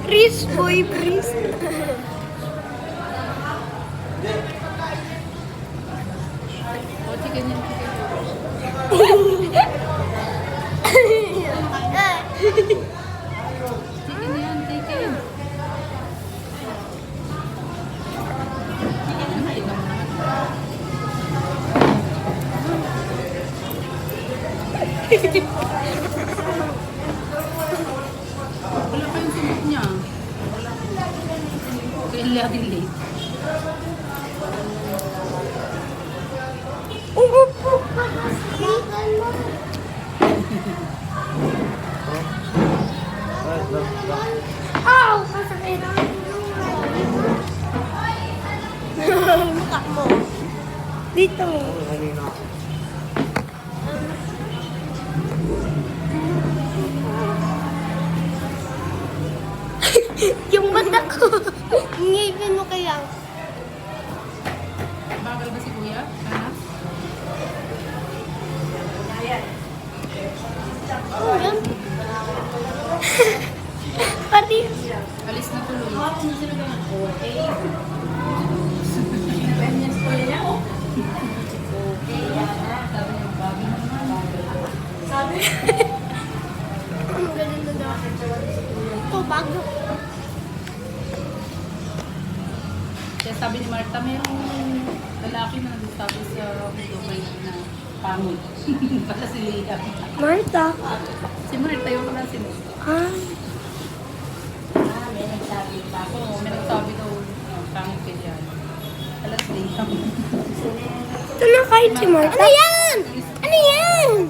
Please, boy, please. O, chicken yan. Chicken yan, chicken. Wala pa yung sumot niya. Kaya laging late. Umupo ka na. Ow! Masakit. Mukha mo. Dito. Yung mata ko. Ngipin mo kaya. Bagal ba si kuya? Ano? Oh, yan. Pati. Alis na tuloy. Ang galing na daw. Ito, bago. Kaya sabi ni Marta, mayroong lalaki na nagsasabi sa Dubai na pangod. Pala si Leah. Marta. Si Marta yung wala si Marta. Ah. May nagsabi pa ako. May nagsabi daw, pangod ka dyan. Pala si Leah. Ito na kahit si Marta. Ano yan? Ano yan?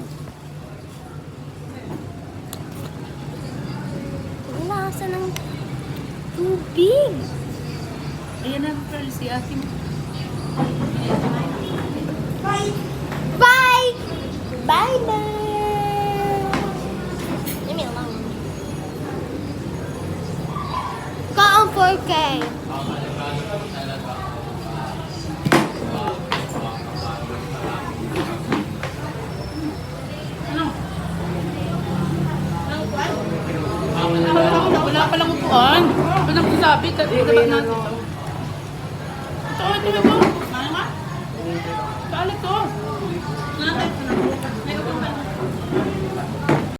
Ang lasa ng tubig. Ayan na, Pearl, si ate mo. Bye! Bye! Bye-bye! Let me alone. Go on 4K. Ano? Wala palang upuan. Ano nagsasabi? Tatabat natin ito. Ito. Kaalit to.